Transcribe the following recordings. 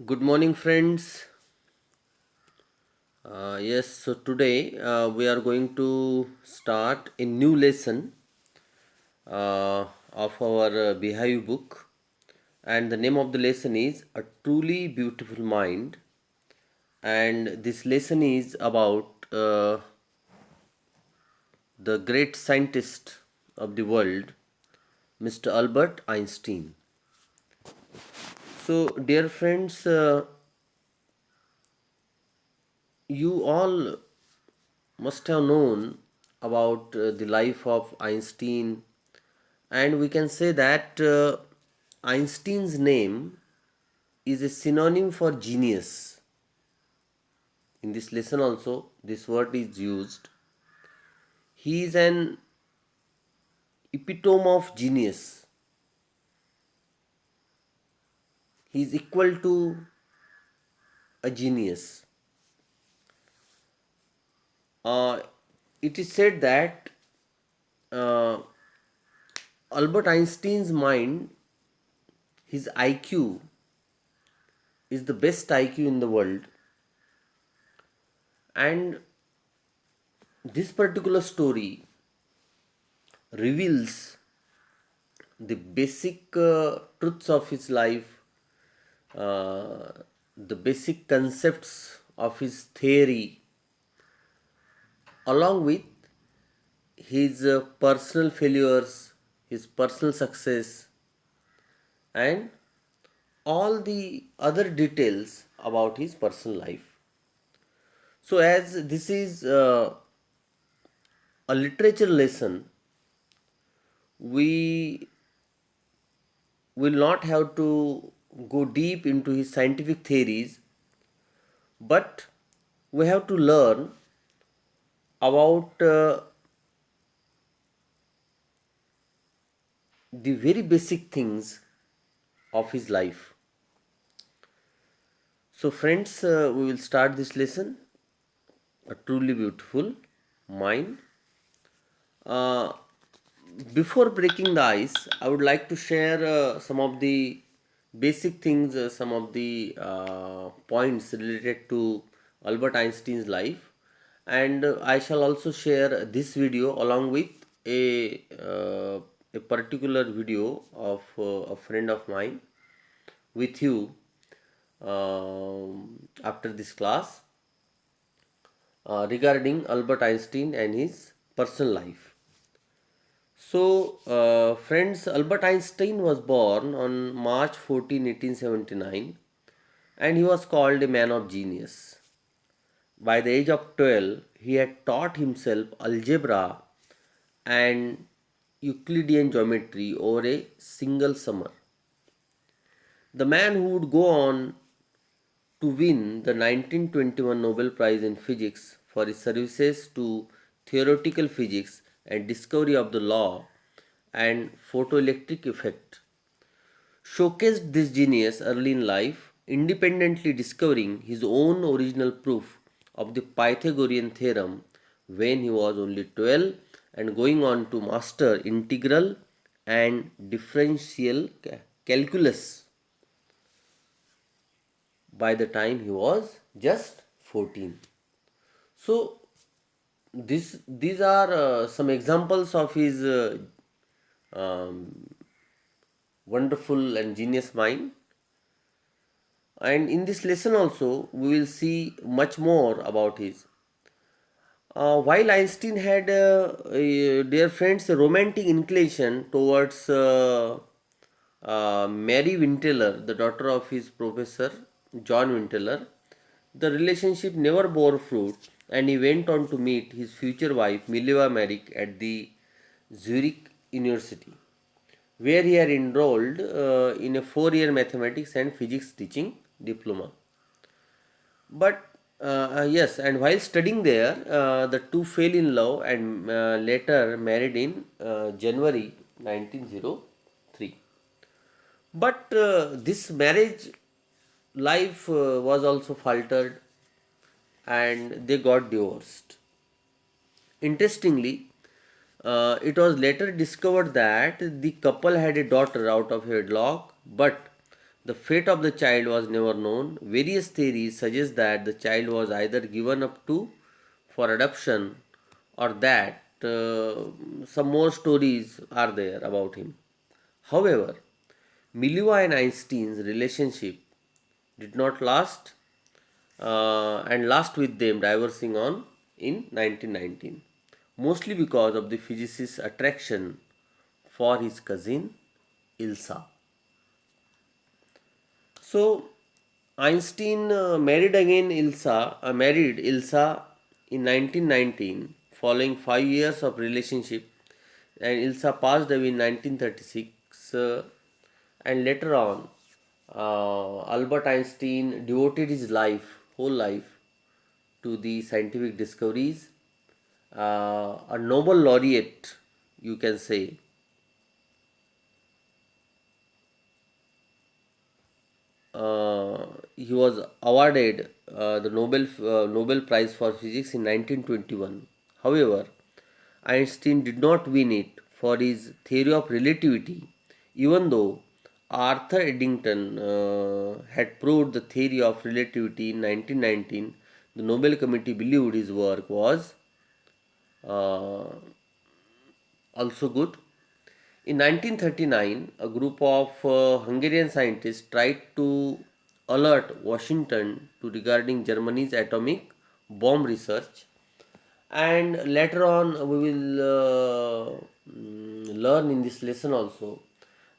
Good morning, friends. Yes, so today we are going to start a new lesson of our Behave book, and the name of the lesson is A Truly Beautiful Mind. And this lesson is about the great scientist of the world, Mr. Albert Einstein. So, dear friends, you all must have known about the life of Einstein, and we can say that Einstein's name is a synonym for genius. In this lesson, also, this word is used. He is an epitome of genius. He is equal to a genius. Uh, it is said that uh, Albert Einstein's mind, his IQ, is the best IQ in the world, and this particular story reveals the basic truths of his life, uh, the basic concepts of his theory, along with his personal failures, his personal success, and all the other details about his personal life. So, as this is a literature lesson, we will not have to go deep into his scientific theories, but we have to learn about the very basic things of his life. So, friends, we will start this lesson, A Truly Beautiful Mind. Uh, Before breaking the ice, I would like to share some of the basic things, some of the points related to Albert Einstein's life, and I shall also share this video along with a particular video of a friend of mine with you after this class regarding Albert Einstein and his personal life. So, friends, Albert Einstein was born on March 14, 1879, and he was called a man of genius. By the age of 12, he had taught himself algebra and Euclidean geometry over a single summer. The man who would go on to win the 1921 Nobel Prize in Physics for his services to theoretical physics and discovery of the law and photoelectric effect, showcased this genius early in life, independently discovering his own original proof of the Pythagorean theorem when he was only 12 and going on to master integral and differential calculus by the time he was just 14. So these are some examples of his um, wonderful and genius mind. And in this lesson also, we will see much more about his. While Einstein had, dear friends, a romantic inclination towards Mary Winteler, the daughter of his professor John Winteler, the relationship never bore fruit, and he went on to meet his future wife Mileva Merrick at the Zurich University, where he had enrolled in a 4 year mathematics and physics teaching diploma. But yes, and while studying there, the two fell in love and later married in January 1903. But this marriage life was also faltered and they got divorced. Interestingly, it was later discovered that the couple had a daughter out of wedlock, but The fate of the child was never known. Various theories suggest that the child was either given up to for adoption or that some more stories are there about him. However, Mileva and Einstein's relationship did not last and last with them divorcing on in 1919, mostly because of the physicist's attraction for his cousin Ilsa. So Einstein married Ilsa in 1919 following 5 years of relationship, and Ilsa passed away in 1936. And later on, Albert Einstein devoted his whole life, to the scientific discoveries. A Nobel laureate, you can say. He was awarded the Nobel Prize for Physics in 1921. However, Einstein did not win it for his theory of relativity, even though Arthur Eddington had proved the theory of relativity in 1919. The Nobel Committee believed his work was uh, also good. In 1939, a group of Hungarian scientists tried to alert Washington to regarding Germany's atomic bomb research, and later on we will learn in this lesson also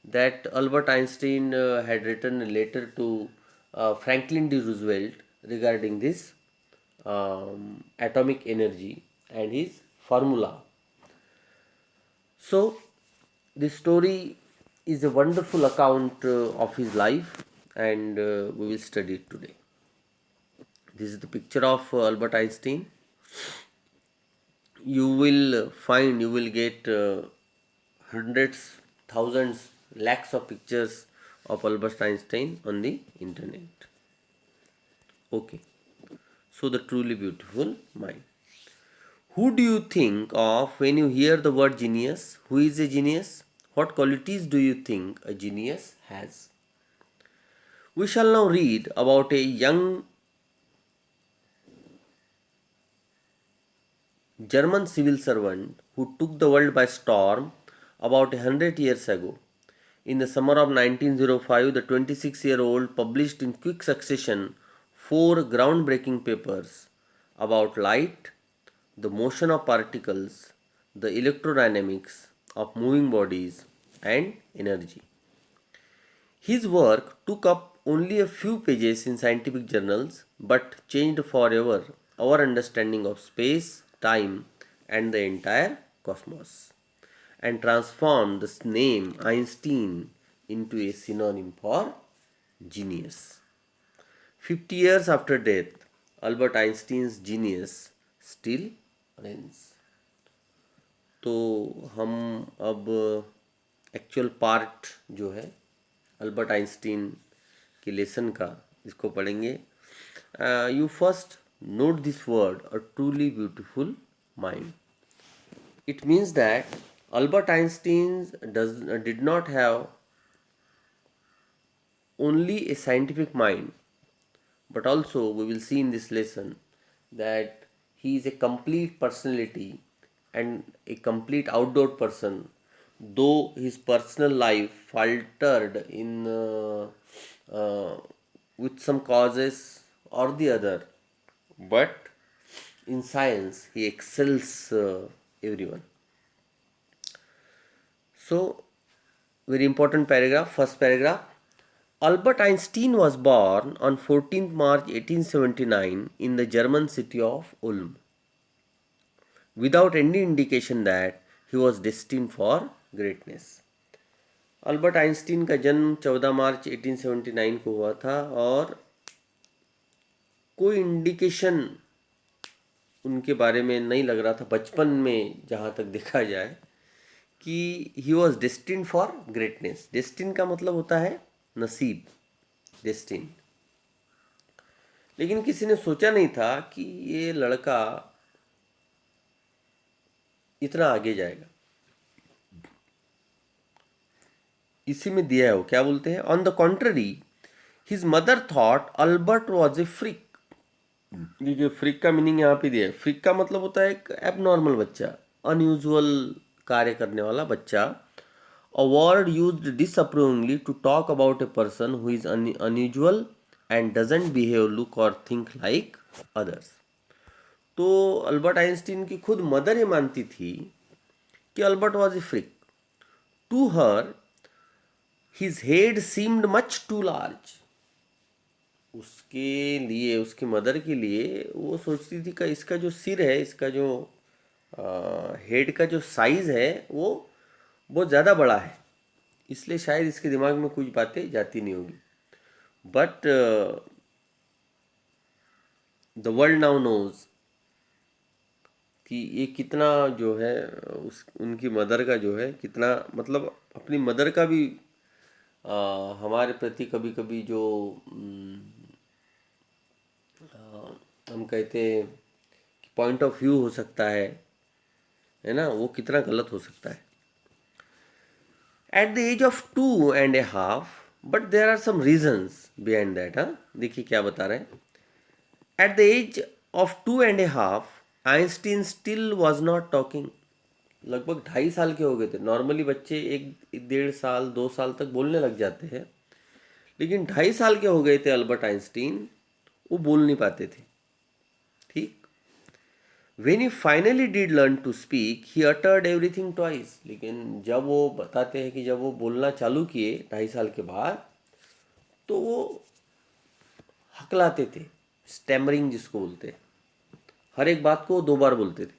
that Albert Einstein had written a letter to Franklin D. Roosevelt regarding this atomic energy and his formula. So, this story is a wonderful account of his life, and we will study it today. This is the picture of Albert Einstein. You will get hundreds, thousands, lakhs of pictures of Albert Einstein on the internet. Okay, so the truly beautiful mind. Who do you think of when you hear the word genius? Who is a genius? What qualities do you think a genius has? We shall now read about a young German civil servant who took the world by storm about 100 years ago. In the summer of 1905, the 26-year-old published in quick succession four groundbreaking papers about light, the motion of particles, the electrodynamics of moving bodies, and energy. His work took up only a few pages in scientific journals but changed forever our understanding of space, time, and the entire cosmos, and transformed the name Einstein into a synonym for genius. 50 years after death, Albert Einstein's genius still reigns. तो हम अब actual part जो है Albert Einstein के lesson का इसको पढ़ेंगे. You first note this word a truly beautiful mind. It means that Albert Einstein did not have only a scientific mind, but also we will see in this lesson that he is a complete personality and a complete outdoor person. Though his personal life faltered in with some causes or the other, but in science he excels everyone. So, very important paragraph, first paragraph. Albert Einstein was born on 14th March 1879 in the German city of Ulm, without any indication that he was destined for greatness. Albert Einstein का जन्म 14 मार्च 1879 को हुआ था और कोई indication उनके बारे में नहीं लग रहा था बचपन में, जहाँ तक देखा जाए, कि he was destine for greatness. Destine का मतलब होता है नसीब, डेस्टिन. लेकिन किसी ने सोचा नहीं था कि ये लड़का इतना आगे जाएगा. इसी में दिया है वो क्या बोलते हैं, on the contrary his mother thought Albert was a freak. देखिए फ्रिक का मीनिंग यहाँ पे दिया है। फ्रिक का मतलब होता है एक एबनॉर्मल बच्चा, अनयूजुअल कार्य करने वाला बच्चा। A word used disapprovingly to talk about a person who is unusual and doesn't behave, look or think like others. तो अल्बर्ट आइंस्टीन की खुद मदर ये मानती थी कि Albert was a freak. To her his head seemed much too large. उसके लिए, उसकी मदर के लिए वो सोचती थी कि इसका जो सिर है, इसका जो हेड का जो साइज़ है वो बहुत ज़्यादा बड़ा है, इसलिए शायद इसके दिमाग में कुछ बातें जाती नहीं होगी। But the world now knows कि ये कितना जो है उस उनकी मदर का जो है कितना, मतलब अपनी मदर का भी हमारे प्रति कभी कभी जो हम कहते हैं कि पॉइंट ऑफ व्यू हो सकता है ना, वो कितना गलत हो सकता है। At the age of 2.5, but there are some reasons behind that. हाँ, देखिए क्या बता रहे हैं। At the age of 2.5 Einstein still was not talking. लगभग 2.5 साल के हो गए थे। नॉर्मली बच्चे 1-1.5 साल 2 साल तक बोलने लग जाते हैं, लेकिन 2.5 साल के हो गए थे अल्बर्ट आइंस्टीन, वो बोल नहीं पाते थे। ठीक। When he finally did learn to speak, he uttered everything twice. लेकिन जब वो बताते हैं कि जब वो बोलना चालू किए 2.5 साल के बाद, तो वो हकलाते थे, स्टैमरिंग जिसको बोलते हैं, हर एक बात को 2 बार बोलते थे।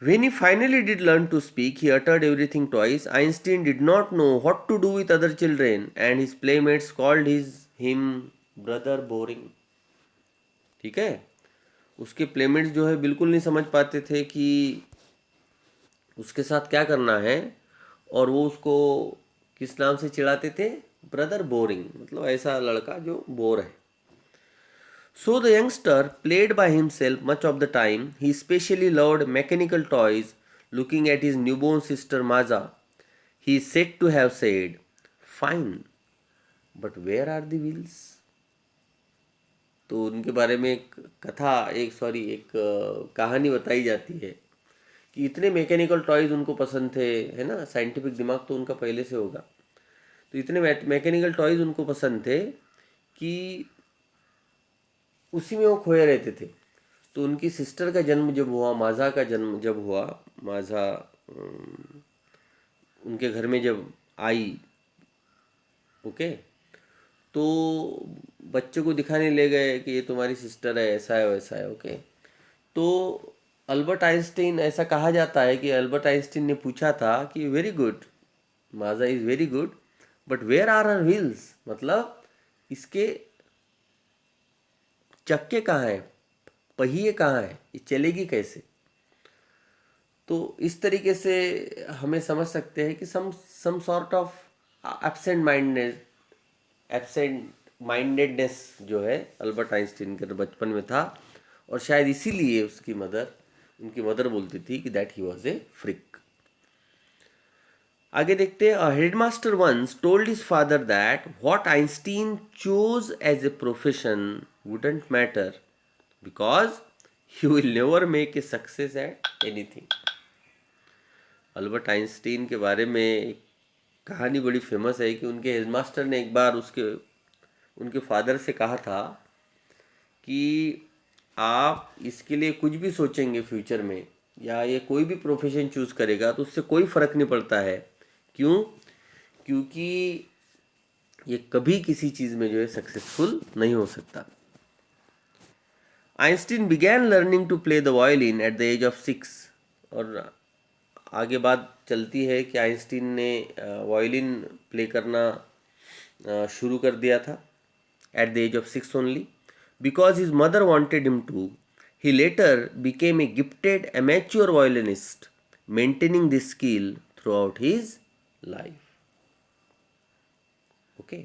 When he finally did learn to speak, he uttered everything twice. Einstein did not know what to do with other children, and his playmates called him brother boring. ठीक है, उसके प्लेमेट्स जो है बिल्कुल नहीं समझ पाते थे कि उसके साथ क्या करना है, और वो उसको किस नाम से चिढ़ाते थे, ब्रदर बोरिंग, मतलब ऐसा लड़का जो बोर है। So the youngster played by himself much of the time. He especially loved mechanical toys. Looking at his newborn sister Maza, he is said to have said, "Fine, but where are the wheels?" तो उनके बारे में एक कथा, एक कहानी बताई जाती है कि इतने मैकेनिकल टॉयज उनको पसंद थे, है ना, साइंटिफिक दिमाग तो उनका पहले से होगा। तो इतने मैकेनिकल टॉयज उनको पसंद थे कि उसी में वो खोए रहते थे। तो उनकी सिस्टर का जन्म जब हुआ, माज़ा का जन्म जब हुआ, माज़ा उनके घर में जब आई, ओके, तो बच्चे को दिखाने ले गए कि ये तुम्हारी सिस्टर है, ऐसा है वैसा है, ओके। तो अल्बर्ट आइंस्टीन, ऐसा कहा जाता है कि अल्बर्ट आइंस्टीन ने पूछा था कि very good, Maja is very good, but where are her wheels, मतलब इसके चक्के कहाँ हैं, पहिए कहाँ हैं, ये चलेगी कैसे। तो इस तरीके से हमें समझ सकते हैं कि some sort of absent mindedness जो है अल्बर्ट आइंस्टीन के बचपन में था, और शायद इसीलिए उनकी मदर बोलती थी कि दैट ही वॉज ए फ्रिक। आगे देखते हैं। Headmaster once told his father that what Einstein chose as a profession wouldn't matter because he will never make a success at anything. Albert Einstein के बारे में एक कहानी बड़ी फेमस है कि उनके हेडमास्टर ने एक बार उनके फादर से कहा था कि आप इसके लिए कुछ भी सोचेंगे फ्यूचर में, या ये कोई भी प्रोफेशन चूज़ करेगा तो उससे कोई फ़र्क नहीं पड़ता है। क्यों? क्योंकि ये कभी किसी चीज़ में जो है सक्सेसफुल नहीं हो सकता। Einstein began learning to play the violin at the age of 6। और आगे बात चलती है कि आइंस्टीन ने वायलिन प्ले करना शुरू कर दिया था at the age of 6 only, because his mother wanted him to. He later became a gifted amateur violinist, maintaining this skill throughout his life. Okay,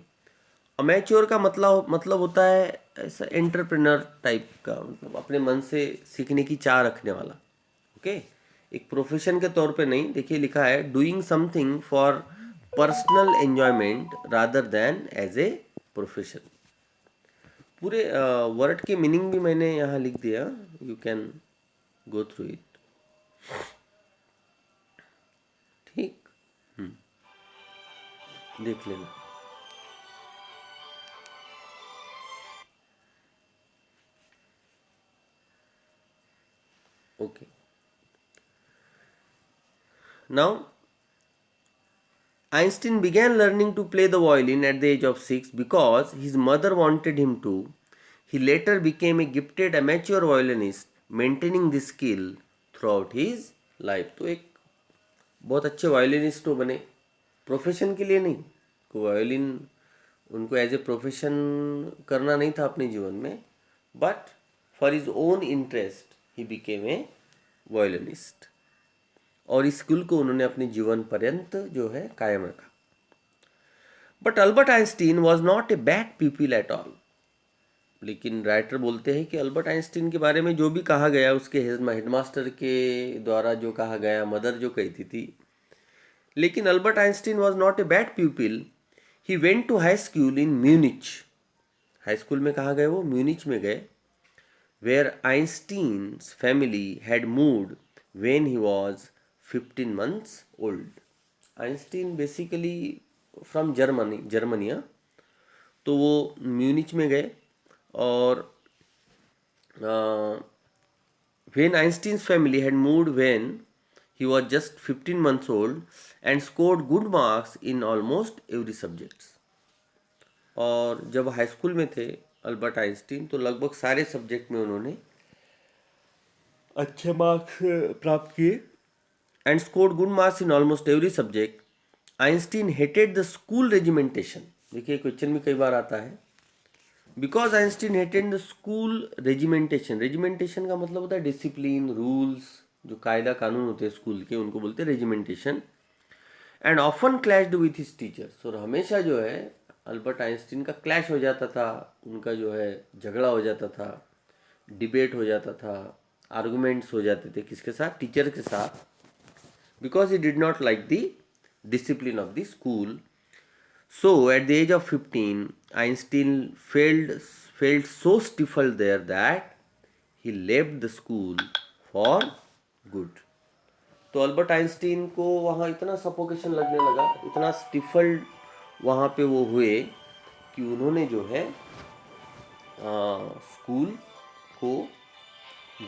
amateur का मतलब होता है ऐसा एंटरप्रेन्योर टाइप का, मतलब अपने मन से सीखने की चाह रखने वाला। ओके, एक प्रोफेशन के तौर पे नहीं। देखिए लिखा है doing something for personal enjoyment rather than as a profession. पूरे वर्ड के मीनिंग भी मैंने यहाँ लिख दिया, you can go through it. ठीक, देख लेना। Okay, now Einstein began learning to play the violin at the age of 6 because his mother wanted him to. He later became a gifted amateur violinist, maintaining this skill throughout his life. तो एक बहुत अच्छे वायोलिनिस्ट तो बने, profession के लिए नहीं। को वायोलिन उनको एज ए प्रोफेशन करना नहीं था अपने जीवन में, but for his own interest he became a violinist, और इस स्किल को उन्होंने अपने जीवन पर्यंत जो है कायम रखा। But Albert Einstein was not a bad people at all. लेकिन राइटर बोलते हैं कि अल्बर्ट आइंस्टीन के बारे में जो भी कहा गया, उसके हेडमास्टर के द्वारा जो कहा गया, मदर जो कहती थी, लेकिन Albert Einstein was not a bad people. He went to high school in Munich. High school में कहाँ गए वो? म्यूनिच में गए। Where Einstein's family had moved when he was 15 months old. Einstein basically from Germany. तो वो Munich में गए, और when Einstein's family had moved when he was just 15 months old and scored good marks in almost every subjects। और जब high school में थे Albert Einstein, तो लगभग सारे सब्जेक्ट में उन्होंने अच्छे मार्क्स प्राप्त किए, and scored good marks in almost every subject. Einstein hated the school regimentation. देखिए क्वेश्चन भी कई बार आता है। Because Einstein hated the school regimentation. Regimentation का मतलब होता है डिसिप्लिन, रूल्स, जो कायदा कानून होते हैं स्कूल के, उनको बोलते हैं regimentation. And often clashed with his teachers. और हमेशा जो है अल्बर्ट आइंस्टीन का क्लैश हो जाता था, उनका जो है झगड़ा हो जाता था, डिबेट हो जाता था, आर्गूमेंट्स हो जाते थे। किसके साथ? टीचर के साथ। Because he did not like the discipline of the school. So, at the age of 15, Einstein felt so stifled there that he left the school for good. तो अल्बर्ट आइंस्टीन को वहाँ इतना सफोकेशन लगने लगा, इतना स्टिफल्ड वहाँ पे वो हुए कि उन्होंने जो है स्कूल को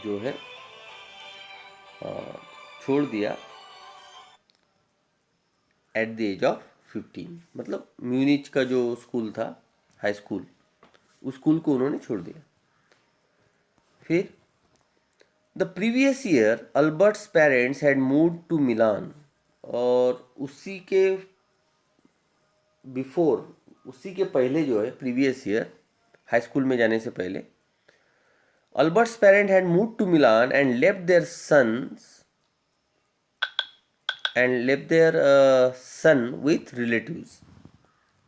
जो है छोड़ दिया एट द एज ऑफ 15। मतलब म्यूनिच का जो स्कूल था, हाई स्कूल, उस स्कूल को उन्होंने छोड़ दिया। फिर the previous year Albert's parents had moved to Milan. और उसी के बिफोर, उसी के पहले जो है प्रीवियस ईयर, हाई स्कूल में जाने से पहले, Albert's parent had moved to Milan and left their son with relatives.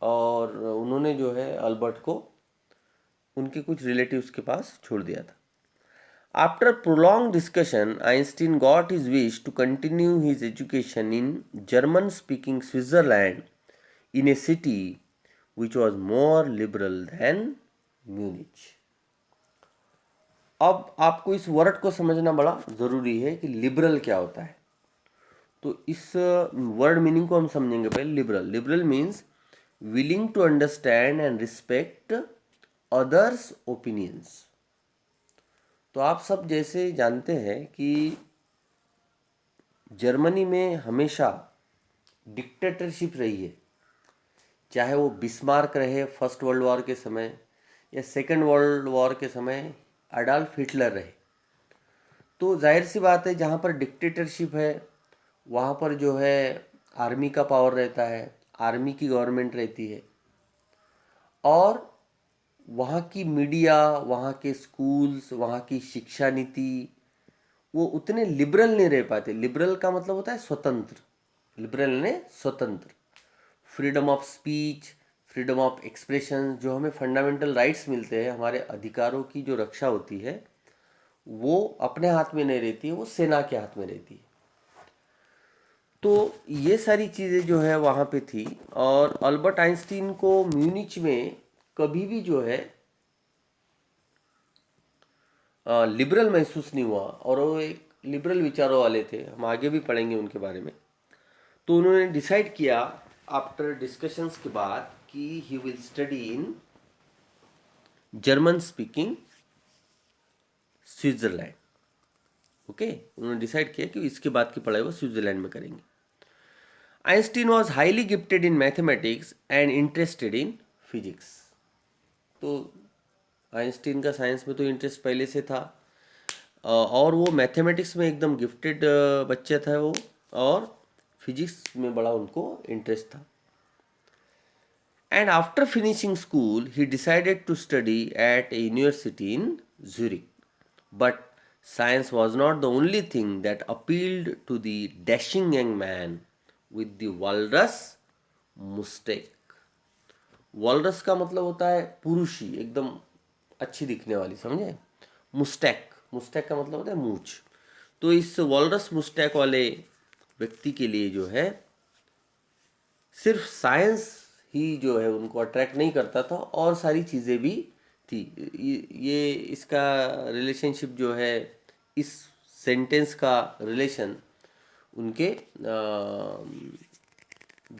और उन्होंने जो है अल्बर्ट को उनके कुछ रिलेटिव्स के पास छोड़ दिया था। After prolong discussion, Einstein got his wish to continue his education in German speaking Switzerland in a city which was more liberal than Munich. अब आपको इस वर्ड को समझना बड़ा ज़रूरी है कि लिबरल क्या होता है। तो इस वर्ड मीनिंग को हम समझेंगे पहले। Liberal means willing to understand and respect others opinions. तो आप सब जैसे जानते हैं कि जर्मनी में हमेशा डिक्टेटरशिप रही है, चाहे वो बिस्मार्क रहे फर्स्ट वर्ल्ड वॉर के समय, या सेकेंड वर्ल्ड वॉर के समय अडॉल्फ हिटलर रहे। तो जाहिर सी बात है, जहाँ पर डिक्टेटरशिप है वहाँ पर जो है आर्मी का पावर रहता है, आर्मी की गवर्नमेंट रहती है, और वहाँ की मीडिया, वहाँ के स्कूल्स, वहाँ की शिक्षा नीति वो उतने लिबरल नहीं रह पाते। लिबरल का मतलब होता है स्वतंत्र। लिबरल ने स्वतंत्र, freedom of speech, freedom of expression, जो हमें फंडामेंटल राइट्स मिलते हैं, हमारे अधिकारों की जो रक्षा होती है, वो अपने हाथ में नहीं रहती है, वो सेना के हाथ में रहती है। तो ये सारी चीज़ें जो है वहाँ पे थी। और अल्बर्ट आइंस्टीन को म्यूनिच में कभी भी जो है लिबरल महसूस नहीं हुआ, और वो एक लिबरल विचारों वाले थे, हम आगे भी पढ़ेंगे उनके बारे में। तो उन्होंने डिसाइड किया आफ्टर डिस्कशंस के बाद कि he will study in German speaking Switzerland. Okay, उन्होंने डिसाइड किया कि इसके बाद की पढ़ाई वो स्विट्जरलैंड में करेंगे। Einstein was highly gifted in mathematics and interested in physics. तो आइंस्टीन का साइंस में तो इंटरेस्ट पहले से था, और वो मैथमेटिक्स में एकदम गिफ्टेड बच्चा था वो, और फिजिक्स में बड़ा उनको इंटरेस्ट था। And after finishing school he decided to study at a university in Zurich, but science was not the only thing that appealed to the dashing young man with the walrus mustache। Walrus का मतलब होता है पुरुषी, एकदम अच्छी दिखने वाली, समझे। Moustache, Moustache का मतलब होता है मूछ। तो इस वॉलरस मुस्टैक वाले व्यक्ति के लिए जो है सिर्फ साइंस ही जो है उनको अट्रैक्ट नहीं करता था, और सारी चीज़ें भी थी। ये इसका रिलेशनशिप जो है, इस सेंटेंस का रिलेशन उनके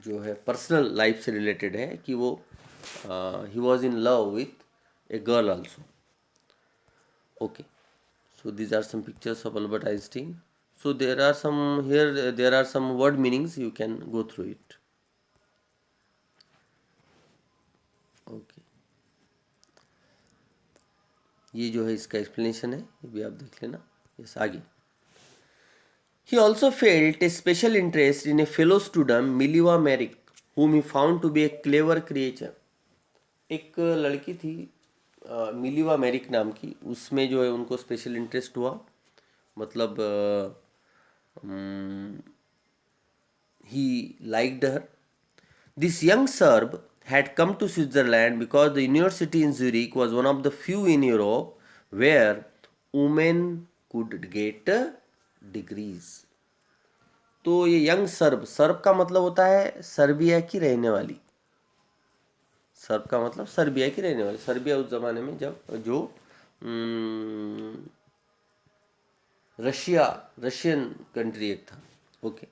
जो है पर्सनल लाइफ से रिलेटेड है, कि वो he was in love with a girl also. Okay, so these are some pictures of Albert Einstein. So there are some here, there are some word meanings, you can go through it. Okay, ये जो है इसका explanation है, ये भी आप देख लेना। यस, आगे। He also felt a special interest in a fellow student, Mileva Merrick, whom he found to be a clever creature. एक लड़की थी मिलीवा मैरिक नाम की, उसमें जो है उनको स्पेशल इंटरेस्ट हुआ, मतलब he liked her. This young Serb had come to Switzerland because the university in Zurich was one of the few in Europe where women could get degrees. तो ये यंग सर्ब, सर्ब का मतलब होता है Serbia की रहने वाली। SERB का मतलब सर्बिया की रहने वाली। सर्बिया उस जमाने में जब जो रशियन कंट्री एक था। Okay,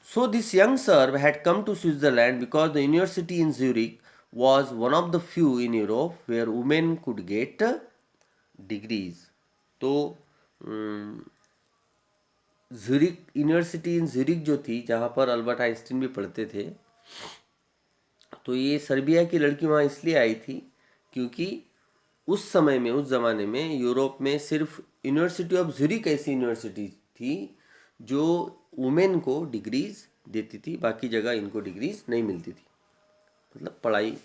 so this young Serb had come to Switzerland because the university in Zurich was one of the few in Europe where women could get degrees. तो ज़ुरिक यूनिवर्सिटी इन ज़ुरिक जो थी, जहाँ पर अल्बर्ट आइंस्टीन भी पढ़ते थे, तो ये सर्बिया की लड़की वहाँ इसलिए आई थी क्योंकि उस समय में, उस ज़माने में यूरोप में सिर्फ यूनिवर्सिटी ऑफ ज़ुरिक ऐसी यूनिवर्सिटी थी जो वुमेन को डिग्रीज देती थी, बाकी जगह इनको डिग्रीज नहीं मिलती थी, मतलब पढ़ाई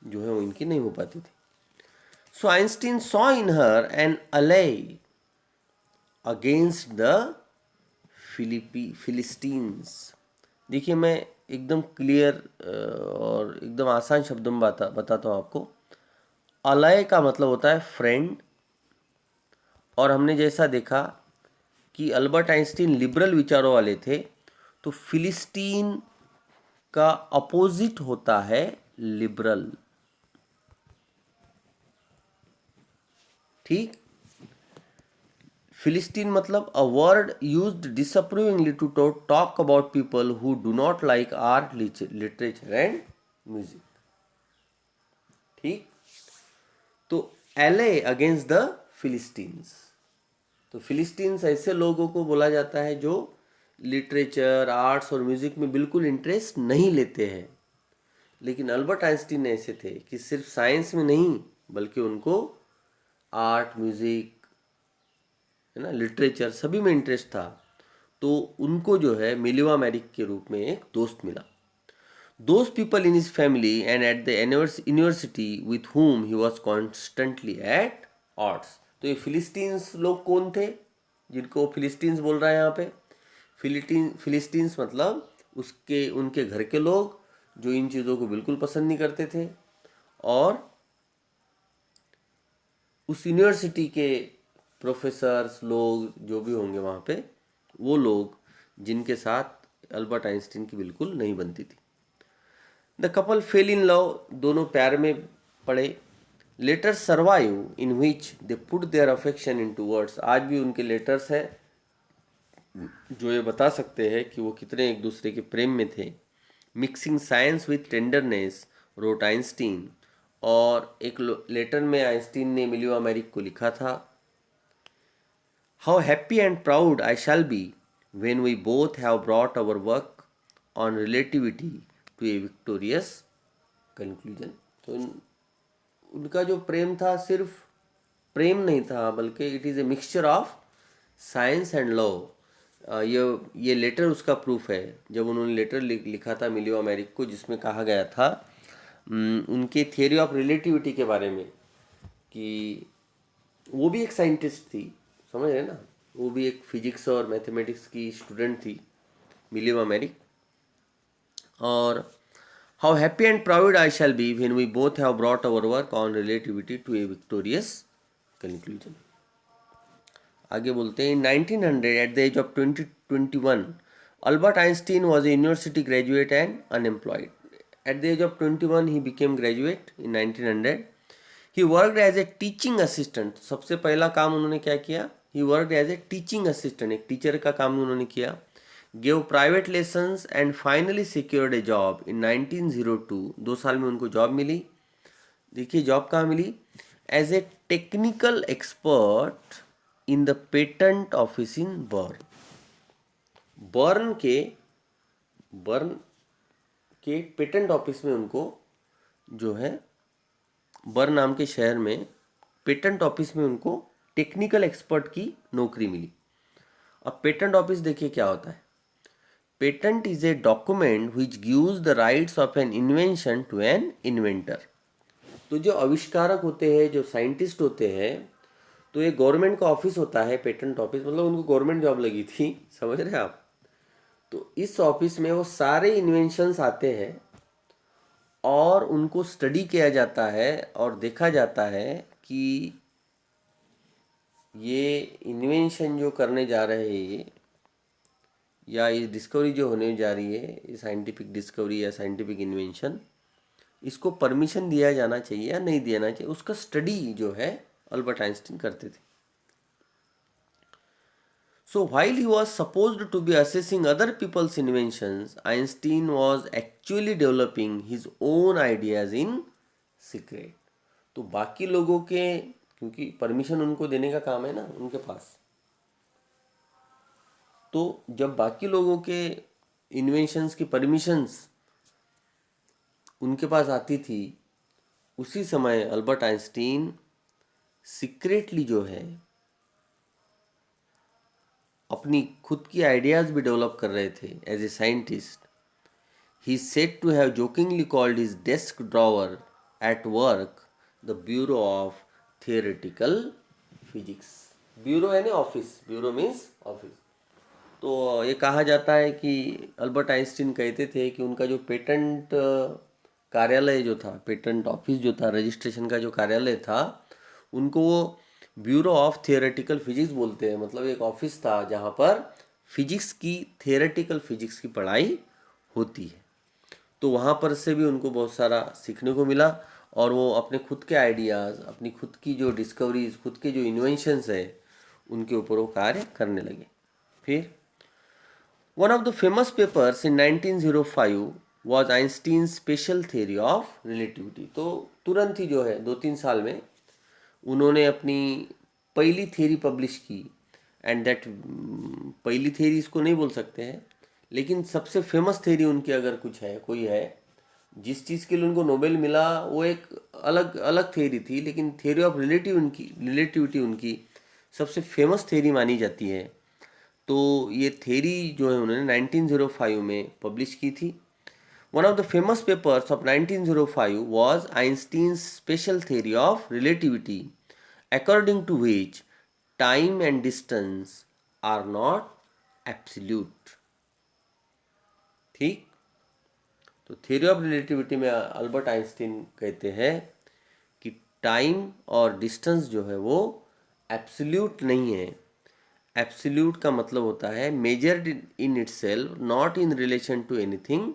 जो है वो इनकी नहीं हो पाती थी। So Einstein saw in her an ally against the philistines. देखिए, मैं एकदम क्लियर और एकदम आसान शब्दों में बताता हूँ आपको। अलाय का मतलब होता है फ्रेंड, और हमने जैसा देखा कि अल्बर्ट आइंस्टीन लिबरल विचारों वाले थे, तो फिलिस्तीन का अपोजिट होता है लिबरल। ठीक, फिलिस्तीन मतलब a word used disapprovingly to talk about people who do not like art, literature and music. ठीक, तो एले अगेंस्ट द फिलिस्तीन्स। तो फिलिस्तीन्स ऐसे लोगों को बोला जाता है जो लिटरेचर, आर्ट्स और म्यूजिक में बिल्कुल इंटरेस्ट नहीं लेते हैं। लेकिन अल्बर्ट आइंस्टीन ऐसे थे कि सिर्फ साइंस में नहीं, बल्कि उनको आर्ट, म्यूजिक, है ना, लिटरेचर, सभी में इंटरेस्ट था। तो उनको जो है मिलीवा मैरिक के रूप में एक दोस्त मिला। Those people in his family and at the university with whom he was constantly at odds. तो ये फिलिस्तीन्स लोग कौन थे जिनको फिलिस्तीन्स बोल रहा है यहाँ पे? फिलिस्तीन्स मतलब उसके उनके घर के लोग जो इन चीज़ों को बिल्कुल पसंद नहीं करते थे, और उस यूनिवर्सिटी के प्रोफेसर्स लोग जो भी होंगे वहाँ पे, वो लोग जिनके साथ अल्बर्ट आइंस्टीन की बिल्कुल नहीं बनती थी। The couple fell in love, दोनों प्यार में पड़े। Letters survive in which they put their affection into words, आज भी उनके लेटर्स हैं जो ये बता सकते हैं कि वो कितने एक दूसरे के प्रेम में थे। Mixing science with tenderness wrote Einstein, और एक लेटर में आइंस्टीन ने मिलियो अमेरिक को लिखा था, how happy and proud I shall be when we both have brought our work on relativity to a victorious conclusion. तो उनका जो प्रेम था सिर्फ प्रेम नहीं था, बल्कि it is a mixture of science and love. ये लेटर उसका प्रूफ है। जब उन्होंने लेटर लिखा था मिलियो अमेरिक को, जिसमें कहा गया था उनके थियोरी ऑफ रिलेटिविटी के बारे में, कि वो भी एक साइंटिस्ट थी, समझ रहे ना, वो भी एक फिजिक्स और मैथमेटिक्स की स्टूडेंट थी, मिलियो अमेरिक। और how happy and proud I shall be when we both have brought our work on relativity to a victorious conclusion. आगे बोलते हैं, in 1900 at the age of 21 Albert Einstein was a university graduate and unemployed. At the age of 21 he became graduate in 1900। He worked as a teaching assistant, सबसे पहला काम उन्होंने क्या किया, he worked as a teaching assistant, एक teacher का काम उन्होंने किया। Give private lessons and finally secured A job in 1902, 2 साल में उनको जॉब मिली। देखिए जॉब कहाँ मिली, as a technical expert in the patent office in Bern. Bern के बर्न के पेटेंट ऑफिस में उनको जो है, बर्न नाम के शहर में पेटेंट ऑफिस में उनको टेक्निकल एक्सपर्ट की नौकरी मिली। अब पेटेंट ऑफिस देखिए क्या होता है। Patent is a document which gives the rights of an invention to an inventor. तो जो आविष्कारक होते हैं, जो साइंटिस्ट होते हैं, तो ये गवर्नमेंट का ऑफिस होता है पेटेंट ऑफिस, मतलब उनको गवर्नमेंट जॉब लगी थी, समझ रहे हैं आप। तो इस ऑफिस में वो सारे इन्वेंशंस आते हैं और उनको स्टडी किया जाता है और देखा जाता है कि ये इन्वेंशन जो करने जा रहे हैं या ये डिस्कवरी जो होने जा रही है, ये साइंटिफिक डिस्कवरी या साइंटिफिक इन्वेंशन, इसको परमिशन दिया जाना चाहिए या नहीं दिया चाहिए, उसका स्टडी जो है अल्बर्ट आइंस्टीन करते थे। So while he was supposed to be assessing other people's inventions, Einstein was actually developing his own ideas in secret. तो बाकी लोगों के, क्योंकि परमिशन उनको देने का काम है ना उनके पास, तो जब बाकी लोगों के इन्वेंशंस की परमिशंस उनके पास आती थी, उसी समय अल्बर्ट आइंस्टीन सीक्रेटली जो है अपनी खुद की आइडियाज़ भी डेवलप कर रहे थे as a scientist. He said to have jokingly called his desk drawer at work the bureau of theoretical physics. Bureau है ना ऑफिस, ब्यूरो मीन्स ऑफिस। तो ये कहा जाता है कि अल्बर्ट आइंस्टीन कहते थे कि उनका जो पेटेंट कार्यालय जो था, पेटेंट ऑफिस जो था, रजिस्ट्रेशन का जो कार्यालय था, उनको वो ब्यूरो ऑफ थियोरेटिकल फिजिक्स बोलते हैं। मतलब एक ऑफिस था जहाँ पर फिजिक्स की, थियोरेटिकल फिजिक्स की पढ़ाई होती है। तो वहाँ पर से भी उनको बहुत सारा सीखने को मिला और वो अपने खुद के आइडियाज़, अपनी खुद की जो डिस्कवरीज, खुद के जो इन्वेंशंस है, उनके ऊपर वो कार्य करने लगे। फिर one of the famous papers in 1905 was Einstein special theory of relativity. तो तुरंत ही जो है 2-3 साल में उन्होंने अपनी पहली थियरी पब्लिश की। एंड दैट पहली थियरी इसको नहीं बोल सकते हैं, लेकिन सबसे फेमस थियरी उनकी अगर कुछ है, कोई है, जिस चीज़ के लिए उनको नोबेल मिला, वो एक अलग अलग थियरी थी, लेकिन थियरी ऑफ रिलेटिविटी उनकी सबसे फेमस थियरी मानी जाती है। तो ये थियरी जो है उन्होंने 1905 में पब्लिश की थी। One of the famous papers of 1905 was Einstein's special theory of relativity, according to which time and distance are not absolute. ठीक, तो थियरी ऑफ रिलेटिविटी में अल्बर्ट आइंस्टीन कहते हैं कि टाइम और डिस्टेंस जो है वो एब्सोल्यूट नहीं है। एब्सोल्यूट का मतलब होता है measured in itself, not in relation to anything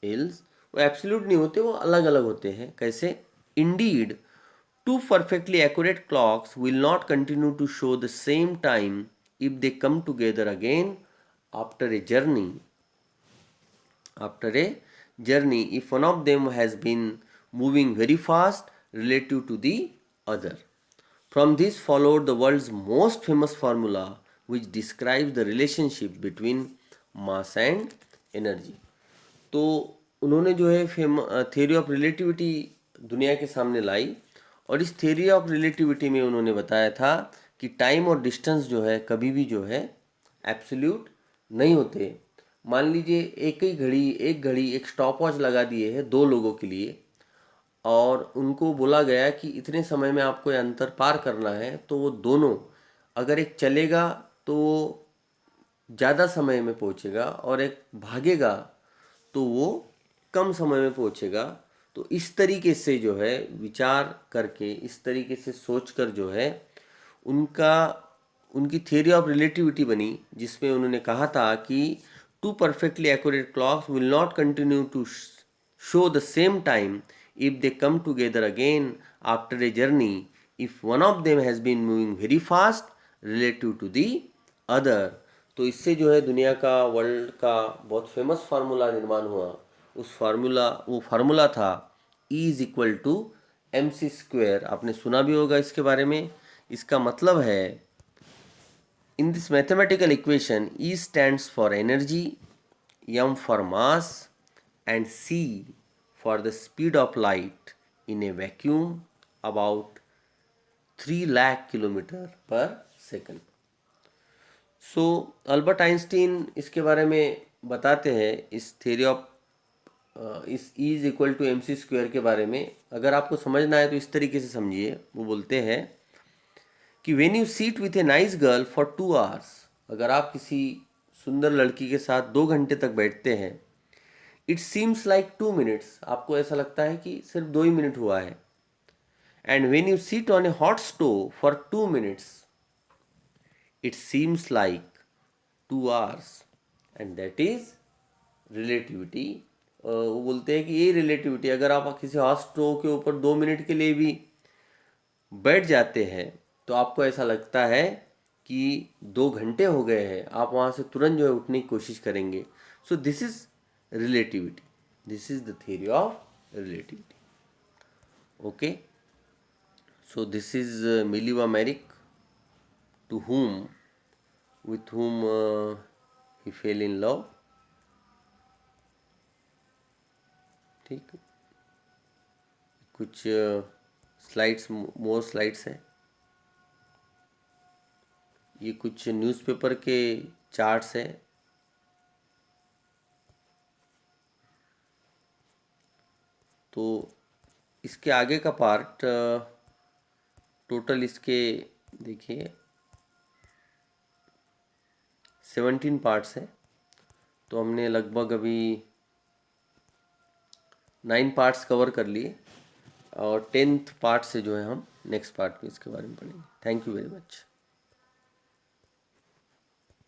else, वो एब्सोल्यूट नहीं होते, वो अलग अलग होते हैं। कैसे? Indeed two perfectly accurate clocks will not continue to show the same time if they come together again after a journey after a journey if one of them has been moving very fast relative to the other. From this followed the world's most famous formula which describes the relationship between mass and energy. तो उन्होंने जो है theory of relativity दुनिया के सामने लाई, और इस theory of relativity में उन्होंने बताया था कि टाइम और डिस्टेंस जो है कभी भी जो है एब्सोल्यूट नहीं होते। मान लीजिए एक घड़ी एक स्टॉप वॉच लगा दिए है दो लोगों के लिए, और उनको बोला गया कि इतने समय में आपको ये अंतर पार करना है, तो वो दोनों, अगर एक चलेगा तो वो ज़्यादा समय में पहुंचेगा और एक भागेगा तो वो कम समय में पहुंचेगा। तो इस तरीके से जो है विचार करके, इस तरीके से सोचकर जो है उनका उनकी थियरी ऑफ रिलेटिविटी बनी, जिसमें उन्होंने कहा था कि two perfectly accurate clocks will not continue to show the same time if they come together again after a journey if one of them has been moving very fast relative to the other। तो इससे जो है दुनिया का, world का बहुत famous formula निर्माण हुआ। वो फार्मूला था E is equal to M C square. आपने सुना भी होगा इसके बारे में। इसका मतलब है, in this mathematical equation E stands for energy, M for mass, and C for the speed of light in a vacuum about 3 lakh kilometer per second। So Albert Einstein इसके बारे में बताते हैं, इस थ्योरी ऑफ इस E is equal to M C square के बारे में। अगर आपको समझना है तो इस तरीके से समझिए। वो बोलते हैं कि when you seat with a nice girl for 2 hours, अगर आप किसी सुंदर लड़की के साथ 2 घंटे तक बैठते हैं, इट सीम्स लाइक 2 minutes, आपको ऐसा लगता है कि सिर्फ 2 ही मिनट हुआ है। And when you seat on A hot stove for 2 minutes, it seems like 2 hours, and that is relativity. वो बोलते हैं कि ये रिलेटिविटी, अगर आप किसी हॉट स्टोव के ऊपर 2 मिनट के लिए भी बैठ जाते हैं तो आपको ऐसा लगता है कि 2 घंटे हो गए हैं, आप वहाँ से तुरंत जो है उठने की कोशिश करेंगे। So this is relativity, this is the theory of relativity. Okay, so this is Mileva Maric, to whom with whom he fell in love। ठीक, कुछ स्लाइड्स, मोर स्लाइड्स हैं। ये कुछ न्यूज़पेपर के चार्ट्स हैं। तो इसके आगे का पार्ट, टोटल इसके देखिए 17 पार्ट्स हैं। तो हमने लगभग अभी 9 पार्ट्स कवर कर लिए, और 10th पार्ट से जो है हम नेक्स्ट पार्ट में इसके बारे में पढ़ेंगे। Thank you very much.